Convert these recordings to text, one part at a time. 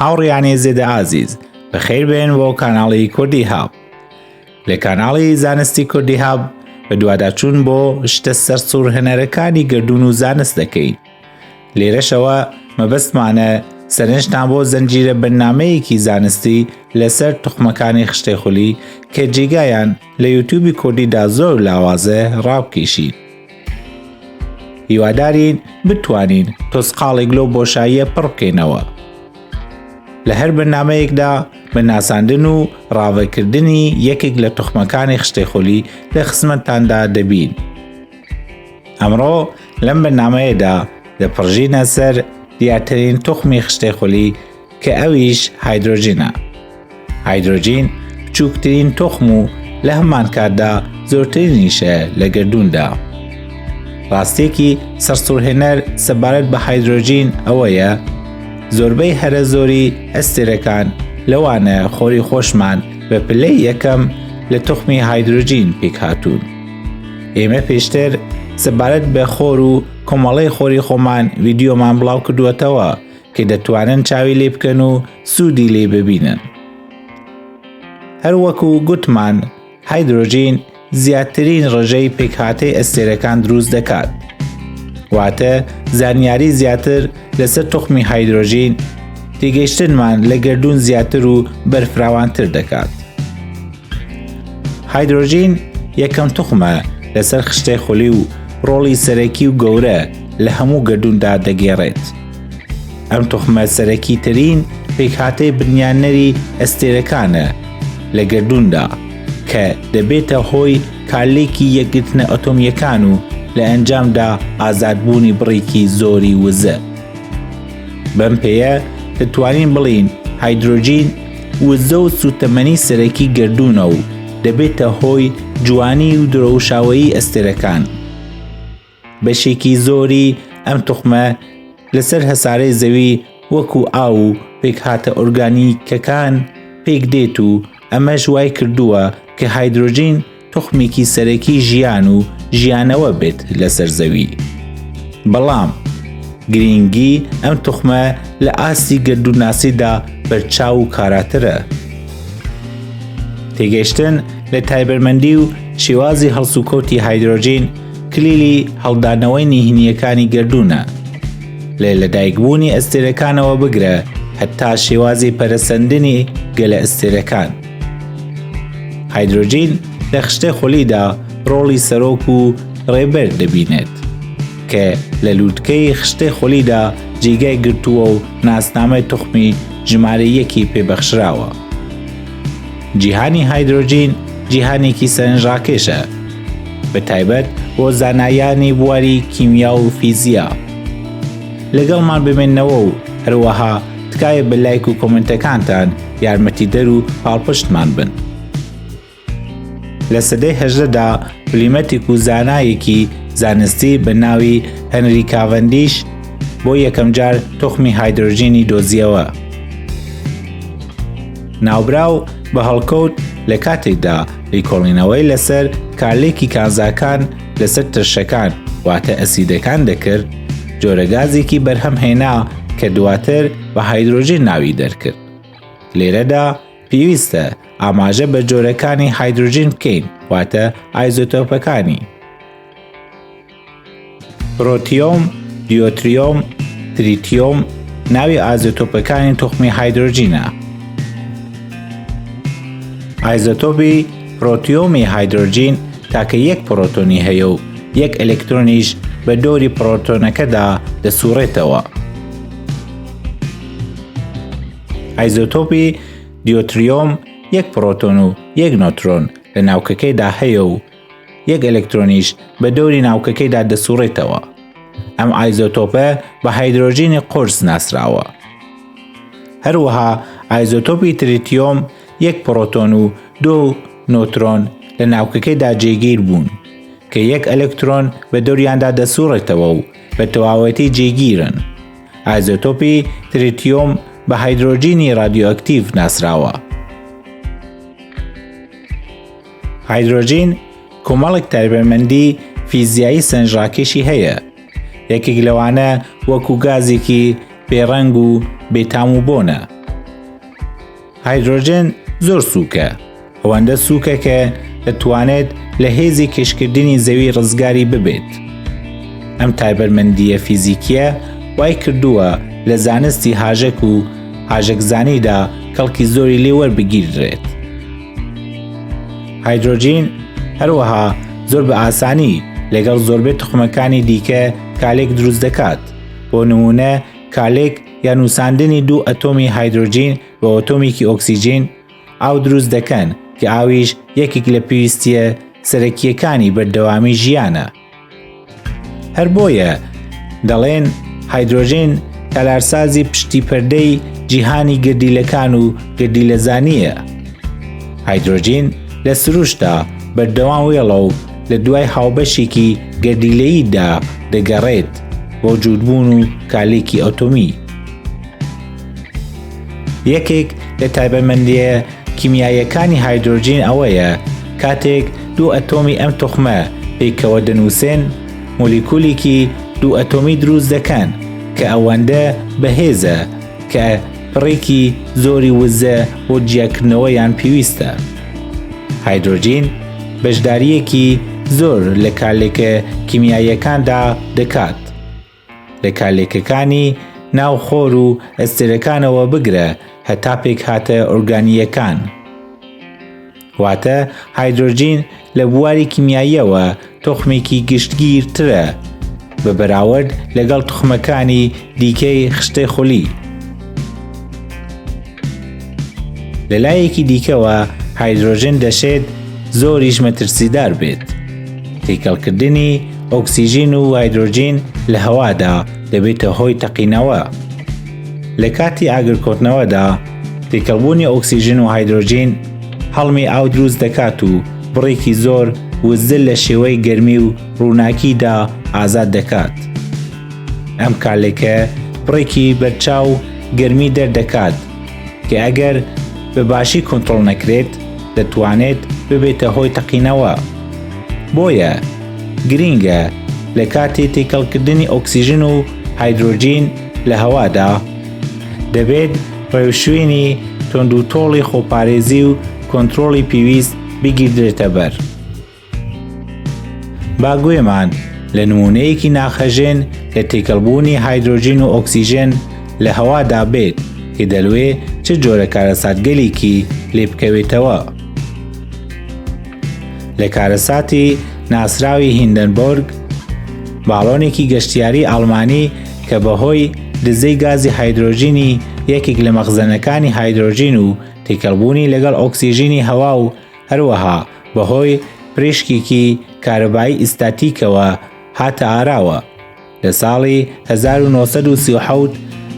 هاوڕێیانی زێدە ئازیز بەخێر بێن بۆ کاناڵی کوردی هاب. لە کاناڵی زانستی کوردی هاب بە دوواداچوون بۆ شتە سەرسوور هەنەرەکانی گەردوون و زانست دەکەین. لێرەشەوە مەبەستمانە سەرنجتان بۆ زەنجیرە بەرنامەیەکی زانستی لەسەر توخمەکانی خشتەی خولی کە جێگایان لە یوتیوبی کوردیدا زۆر لاوازە ڕابکێشین. هیوادارین بتوانین تۆسقاڵێک لەو بۆشاییە پڕ بکەینەوە. لە هەر بەرنامەیەکدا بە ناساندن و ڕاوەکردنی یەکێک لە توخمەکانی خشتەی خولی لە خزمەتتاندا دەبین. ئەمڕۆ لەم بەرنامەیەدا دەپڕژینە سەر دیارترین توخمی خشتەی خولی کە ئەویش هایدرۆجینە. هایدرۆجین بچووکترین توخم و لە هەمان کاتدا زۆرترینیشە لە گەردووندا. ڕاستێکی سەرسوورهێنەر سەبارەت بە هایدرۆجین ئەوەیە زۆربەی هەرە زۆری ئەستێرەکان لەوانە خۆری خۆشمان بە پلەی یەکەم لە توخمی هایدرۆجین پێکهاتوون. ئێمە پێشتر سەبارەت بە خۆر و کۆمەڵەی خۆری خۆمان ڤیدیۆمان بڵاو کردووەتەوە کە دەتوانن چاوی لێ بکەن و سوودی لێ ببینن. هەروەکو گوتمان هایدرۆجین زیاترین ڕێژەی پێکهاتەی ئەستێرەکان دروست دەکات. واتە زانیاری زیاتر لەسەر توخمی هایدرۆجین تێگەیشتنمان لە گەردوون زیاتر و بەرفراوانتر دەکات. هایدرۆجین یەکەم توخمە لەسەر خشتەی خولی و ڕۆڵی سەرەکی و گەورە لە هەموو گەردووندا دەگێڕێت. ئەم توخمە سەرەکیترین پێکهاتەی بنیاتنەری ئەستێرەکانە لە گەردووندا کە دەبێتە هۆی کارلێکی یەکگرتنە ئەتۆمیەکان و لە ئەنجامدا ئازادبوونی بڕێکی زۆری وزە. بەم پێیە دەتوانین بڵین هایدرۆجین وزە و سوتەمەنی سەرەکی گەردوونە و دەبێتە هۆی جوانی و درەوشاوەیی ئەستێرەکان. بەشێکی زۆری ئەم توخمە لەسەر هەسارەی زەوی وەکو ئاو و پێکهاتە ئۆرگانیکەکان پێک دێت و ئەمەش وای کردووە کە هایدرۆجین توخمێکی سەرەکی ژیان و ژیانەوە بێت لەسەر زەوی. بەڵام گرنگی ئەم توخمە لە ئاستی گەردووناسیدا بەرچاو و کاراترە. تێگەیشتن لە تایبەتمەندی و شێوازی هەڵسوکەوتی هایدرۆجین کلیلی هەڵدانەوەی نهێنیەکانی گەردوونە. لە لەدایکبوونی ئەستێرەکانەوە بگرە هەتا شێوازی پەرەسەندنی گەلە ئەستێرەکان. هایدرۆجین لە خشتەی خولیدا ڕۆڵی سەرۆک و ڕێبەر دەبینێت کە لە لووتکەی خشتەی خولیدا جێگای گرتووە و ناسنامەی توخمی ژمارە یەکی پێبەخشراوە. جیهانی هایدرۆجین جیهانێکی سەرنجڕاکێشە بە تایبەت بۆ زانایانی بواری کیمیا و فیزیا. لەگەڵمان بمێننەوە و هەروەها تکایە بە لایک و کۆمنتەکانتان یارمەتیدەر و پاڵپشتمان بن. لە سەدەی هەژدەدا پلیمەتێک و زانایەکی زانستی بە ناوی هەنری کاڤەندیش بۆ یەکەم جار توخمی هایدرۆجینی دۆزیەوە. ناوبراو بە هەڵکەوت لە کاتێکدا لیکۆڵینەوەی لەسەر کارلێکی کانزاکان لەسەر ترشەکان واتە ئەسیدەکان دەکرد، جۆرە گازێکی بەرهەم هێنا کە دواتر بە هایدرۆجین ناوی دەرکرد. لێرەدا پێویستە ئاماژە بە جۆرەکانی هایدرۆجین بکەین واتە ئایزۆتۆپەکانی. پرۆتیۆم، دیۆتریۆم، تریتیۆم ناوی ئایزۆتۆپەکانی توخمی هایدرۆجینە. ئایزۆتۆپی پرۆتیۆمی هایدرۆجین تاکە یەک پرۆتۆنی هەیە و یەک ئەلێکترۆنیش بە دۆری پرۆتۆنەکەدا دەسوڕێتەوە. ئایزۆتۆپی دیۆتریۆم یەک پرۆتۆن و یەک نۆترۆن لە ناوکەکەیدا هەیە و یەک ئەلێکترۆنیش بە دۆری ناوکەکەیدا دەسوڕێتەوە. ئەم ئایزۆتۆپە بە هایدرۆجینی قورس ناسراوە. هەروەها ئایزۆتۆپی تریتیۆم یەک پرۆتۆن و دۆ نۆترۆن لە ناوکەکەیدا جێگیر بوون کە یەک ئەلێکترۆن بە دۆریاندا دەسوڕێتەوە و بە تەواوەتی جێگیرن. ئایزۆتۆپی تریتیۆم بە هایدرۆجینی رادیۆئەکتیڤ ناسراوە. هایدرۆجین کۆمەڵێک تایبەتمەندی فیزیایی سەرنجڕاکێشی هەیە. یەکێک لەوانە وەکو گازێکی بێڕەنگ و بێتام و بۆنە هایدرۆجین زۆر سووکە، ئەوەندە سووکە کە دەتوانێت لە هێزی کێشکردنی زەوی ڕزگاری ببێت. ئەم تایبەتمەندیە فیزیکیە وای کردووە لە زانستی هاژەک و هاژەکزانیدا کەڵکی زۆری لێ وەربگیردرێت. هایدرۆجین هەروەها زۆر بە ئاسانی لەگەڵ زۆربەی توخمەکانی دیکە کالێک دروست دەکات. بۆ نمونە کالێک یا نووساندنی دوو ئەتۆمی هایدرۆجین بە ئۆتۆمێکی ئۆکسیجین ئاو دروست دەکەن کە ئاویش یەکێک لە پێویستیە سەرەکیەکانی بەردەوامی ژیانە. هەر بۆیە دەڵێن هایدرۆجین تەلارسازی پشتی پەردەی جیهانی گەردیلەکان و گەردیلەزانیە. هایدرۆجین لە سروشتا بەردەوام وێڵە و لە دوای هاوبەشێکی گەردیلەییدا دەگەڕێت بۆ جوودبوون و کالێکی ئۆتۆمی. یەکێک لە تایبەتمەندیە کیمیاییەکانی هایدرۆجین ئەوەیە کاتێک دوو ئەتۆمی ئەم توخمە پێکەوە دەنووسێن مۆلیکولێکی دوو ئەتۆمی دروست دەکەن کە ئەوەندە بەهێزە کە پڕێکی زۆری وزە بۆ جیاکردنەوەیان پێویستە. هایدرۆجین بەشداریەکی زۆر لە کالێکە کیمیاییەکاندا دەکات. لە کالێکەکانی ناو خۆر و ئەستێرەکانەوە بگرە هەتا پێکهاتە ئۆرگانیەکان. واتە هایدرۆجین لە بواری کیمیاییەوە تۆخمێکی گشتگیرترە بە بەراورد لەگەڵ توخمەکانی دیکەی خشتەی خولی. لە لایەکی دیکەوە هایدرۆجین دەشێت زۆریش مەترسیدار بێت. تێکەڵکردنی ئۆکسیژین و هایدرۆجین لە هەوادا دەبێتە هۆی تەقینەوە. لە کاتی ئاگرکۆتنەوەدا تێکەڵبوونی ئۆکسیژین و هایدرۆجین هەڵمی ئاو دروست دەکات و بڕێکی زۆر وزل لە شێوەی گەرمی و ڕووناکیدا ئازاد دەکات. ئەم کالێکە بڕێکی بەرچاو گەرمی دەردەکات کە ئەگەر بە باشی کۆنتڕۆڵ نەکرێت دەتوانێت ببێتە هۆی تەقینەوە. بۆیە گرینگە لە کاتی تێکەڵکردنی ئۆکسیژین و هایدرۆجین لە هەوادا دەبێت ڕێوشوێنی تۆندوتۆڵی خۆپارێزی و کۆنتڕۆڵی پێویست بگیردرێتە بەر. با گوێمان لە نمونەیەکی ناخەژێن لە تێکەڵبوونی هایدرۆجین و ئۆکسیژن لە هەوادا بێت کە دەلوێ چ جۆرە کارەساتگەلێکی لێ بکەوێتەوە. لە کارەساتی ناسراوی هیندنبۆرگ باڵۆنێکی گەشتیاری ئەڵمانی کە بەهۆی دزەی گازی هایدرۆجینی یەکێک لە مەخزنەکانی هایدرۆجین و تێکەڵبوونی لەگەڵ ئۆکسیژینی هەوا و هەروەها بەهۆی پرێشکێکی کارەبایی ئیستاتیکەوە هاتە ئاراوە. لە ساڵی 1937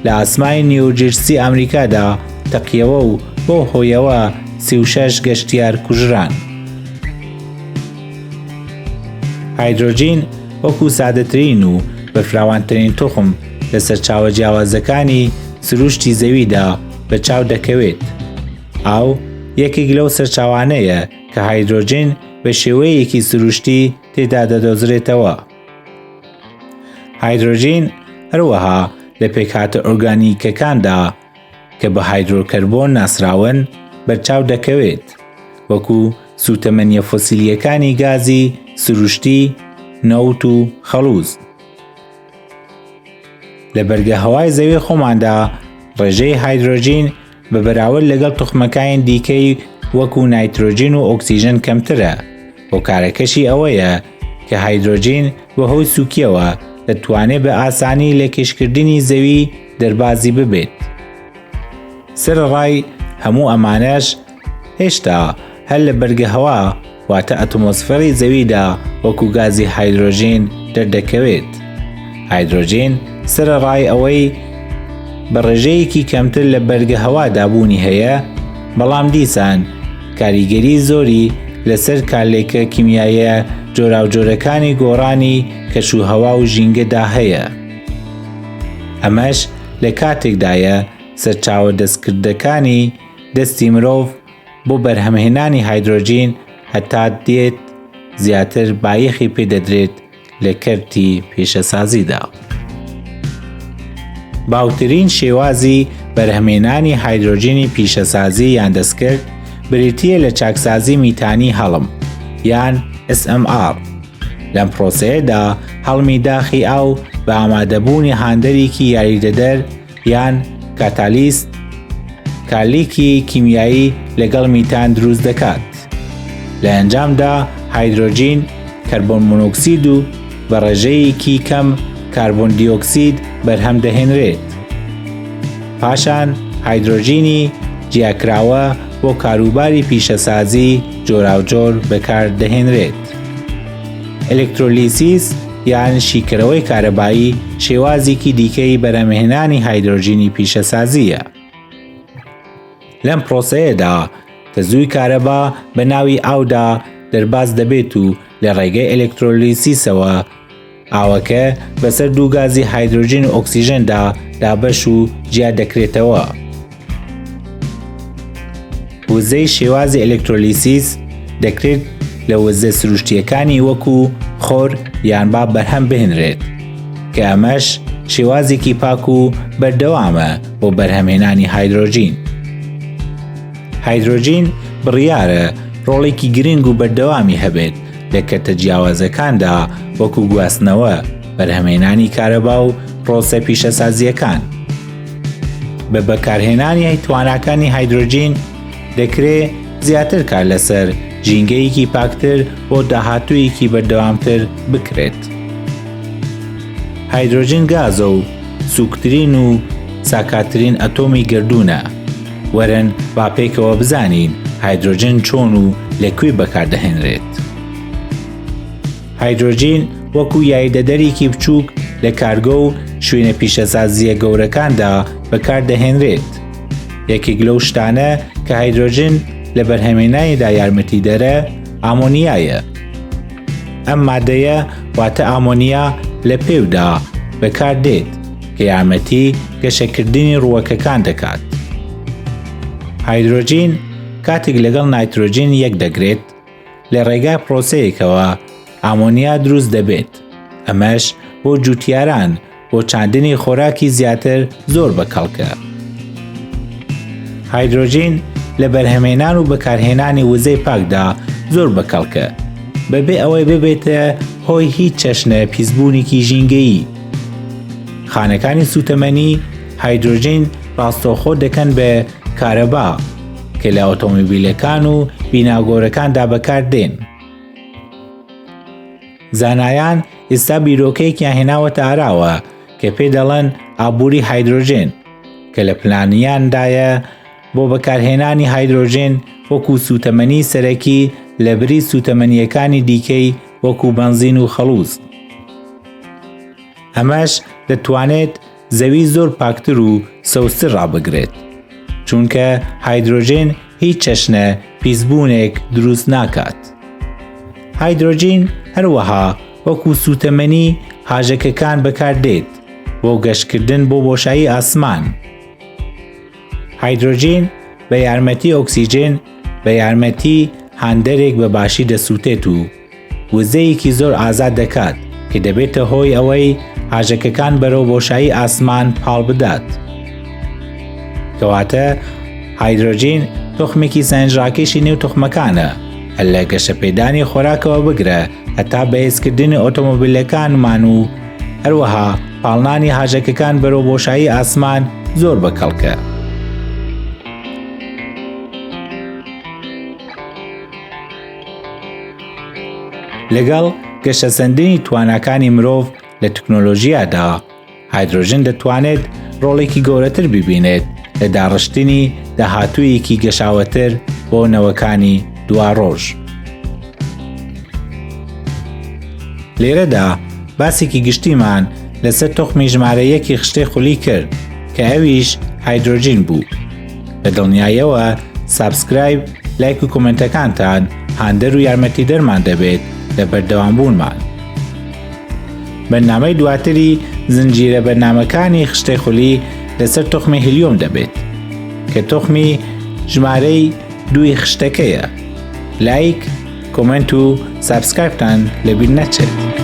لە ئاسمای نیوجێرسی ئەمریکادا تەقیەوە و بۆ هۆیەوە 36 گەشتیار کوژران. هایدرۆجین وەکو سادەترین و بەرفراوانترین توخم لە سەرچاوە جیاوازەکانی سروشتی زەویدا بەچاو دەکەوێت. ئاو یەکێک لەو سەرچاوانەیە کە هایدرۆجین بە شێوەیەکی سروشتی تێدا دەدۆزرێتەوە. هایدرۆجین هەروەها لە پێکهاتە ئۆرگانیکەکاندا کە بە هایدرۆکەربۆن ناسراون بەرچاو دەکەوێت وەکو سوتەمەنیە فۆسیلیەکانی گازی سروشتی، نەوت و خەڵوز. لە بەرگە هەوای زەوی خۆماندا ڕێژەی هایدرۆجین بە بەراورد لەگەڵ توخمەکانی دیکەی وەکو نایترۆجین و ئۆکسیژن کەمترە. هۆکارەکەشی ئەوەیە کە هایدرۆجین بەهۆی سووکیەوە دەتوانێت بە ئاسانی لە کێشکردنی زەوی دەربازی ببێت. سەرەڕای هەموو ئەمانەش هێشتا هەر لە بەرگە هەوا واتە ئەتمۆسفێری زەویدا وەکو گازی هایدرۆجین دەردەکەوێت. هایدرۆجین سەرەڕای ئەوەی بە ڕێژەیەکی کەمتر لە بەرگە هەوادا بوونی هەیە، بەڵام دیسان کاریگەری زۆری لەسەر کالێکە کیمیاییە جۆراوجۆرەکانی گۆڕانی کەشوهەوا و ژینگەدا هەیە. ئەمەش لە کاتێکدایە سەرچاوە دەستکردەکانی دەستی مرۆڤ بۆ بەرهەمهێنانی هایدرۆجین هەتا دێت زیاتر بایەخی پێدەدرێت لە کەرتی پێشەسازیدا. باوترین شێوازی بەرهەمێنانی هایدرۆجینی پیشەسازی یان دەستکرد بریتیە لە چاکسازی میتانی هەڵم یان SMR. لەم پرۆسەیەدا هەڵمی داخی ئاو بە ئامادەبوونی هاندەرێکی یاریدەدەر یان کاتالیست کارلێکی کیمیایی لەگەڵ میتان دروست دەکات. لە ئەنجامدا هایدرۆجین کەربۆن مۆنۆکسید و بە ڕێژەیەکی کەم کاربۆن دیۆکسید بەرهەم دەهێنرێت. پاشان هایدرۆجینی جیاکراوە بۆ کاروباری پیشەسازی جۆراوجۆر بەکار دەهێنرێت. ئەلێکترۆلیسیس یان شیکردنەوەی کارەبایی شێوازێکی دیکەی بەرهەمهێنانی هایدرۆجینی پیشەسازیە. لەم پرۆسەیەدا تەزووی کارەبا بە ناوی ئاودا دەرباز دەبێت و لە ڕێگەی ئەلێکترۆلیسیسەوە ئاوەکە بەسەر دوو گازی هایدرۆجین و ئۆکسیژەندا دابەش و جیا دەکرێتەوە. وزەی شێوازی ئەلێکترۆلیسیس دەکرێت لە وزە سروشتیەکانی وەکو خۆر یان با بەرهەم بهێنرێت کە ئەمەش شێوازێکی پاک و بەردەوامە بۆ بەرهەمهێنانی هایدرۆجین. هایدرۆجین بڕیارە ڕۆڵێکی گرنگ و بەردەوامی هەبێت لە کەتە جیاوازەکاندا وەکو گواستنەوە، بەرهەمهێنانی کارەبا و پرۆسە پیشەسازیەکان. بە بەکارهێنانی تواناکانی هایدرۆجین دەکرێت زیاتر کار لەسەر ژینگەیەکی پاکتر بۆ داهاتوویەکی بەردەوامتر بکرێت. هایدرۆجین گازە و سووکترین و ساکاترین ئەتۆمی گەردوونە. وەرن با پێکەوە بزانین هایدرۆجین چۆن و لەکوێ بەکاردەهێنرێت. هایدرۆجین وەکو یاریدەدەرێکی بچووک لە کارگۆ و شوێنە پیشەسازیە گەورەکاندا بەکاردەهێنرێت. یەکێک لەو شتانە کە هایدرۆجین لە بەرهەمهێنانیدا یارمەتیدەرە ئامۆنیایە. ئەم مادەیە واتە ئامۆنیا لە پێودا بەکاردێت کە یارمەتی گەشەکردنی ڕووەکەکان دەکات. هایدرۆجین کاتێک لەگەڵ نایترۆجین یەک دەگرێت لە ڕێگای پرۆسەیەکەوە ئامۆنیا دروست دەبێت. ئەمەش بۆ جوتیاران بۆ چاندنی خۆراکی زیاتر زۆر بەکەڵکە. هایدرۆجین لە بەرهەمهێنان و بەکارهێنانی وزەی پاکدا زۆر بەکەڵکە بەبێ ئەوەی ببێتە هۆی هیچ چەشنە پیسبوونێکی ژینگەیی. خانەکانی سوتەمەنی هایدرۆجین ڕاستەوخۆ دەکەن بە کارەبا کە لە ئۆتۆمۆبیلەکان و بیناگۆرەکاندا بەکاردێن. زانایان ئێستا بیرۆکەیەکیان هێناوەتە ئاراوە کە پێ دەڵێن ئابووری هایدرۆجین کە لە پلانیاندایە بۆ بەکارهێنانی هایدرۆجین وەکو سوتەمەنی سەرەکی لە بری سوتەمەنیەکانی دیکەی وەکو بەنزین و خەڵوز. ئەمەش دەتوانێت زەوی زۆر پاکتر و سەوزتر ڕابگرێت چونکە هایدرۆجین هیچ چەشنە پیسبوونێک دروست ناکات. هایدرۆجین هەروەها وەکو سوتەمەنی هاژەکەکان بەکاردێت بۆ گەشتکردن بۆ بۆشایی ئاسمان. هایدرۆجین بە یارمەتی ئۆکسیژن بە یارمەتی هاندەرێک بە باشی دەسووتێت و وزەیەکی زۆر ئازاد دەکات کە دەبێتە هۆی ئەوەی هاژەکەکان بەرەو بۆشایی ئاسمان پاڵ بدات. کەواتە هایدرۆجین توخمێکی سەرنجڕاکێشی نێو توخمەکانە لە گەشەپێدانی خۆراکەوە بگرە هەتا بەهێزکردنی ئۆتۆمۆبیلەکانمان و هەروەها پاڵنانی هاژەکەکان بەرەو بۆشایی ئاسمان زۆر بەکەڵکە. لەگەڵ گەشەسەندنی تواناکانی مرۆڤ لە تەکنۆلۆژیادا هایدرۆجین دەتوانێت ڕۆڵێکی گەورەتر ببینێت لە داڕشتنی داهاتوویەکی گەشاوەتر بۆ نەوەکانی دواڕۆژ. لێرەدا باسێکی گشتیمان لەسەر تۆخمی ژمارە یەکی خشتەی خولی کرد کە ئەویش هایدرۆجین بوو. بە دڵنیاییەوە سابسکرایب، لایک و کۆمنتەکانتان هاندەر و یارمەتی دەرمان دەبێت لە بەردەوامبوونمان. بەرنامەی دواتری زنجیرە بەرنامەکانی خشتەی خولی لەسەر تۆخمی هیلیۆم دەبێت کە تۆخمی ژمارەی 2 خشتەکەیە. لایک، کۆمنت و سابسکرایبتان لەبیر نەچێت.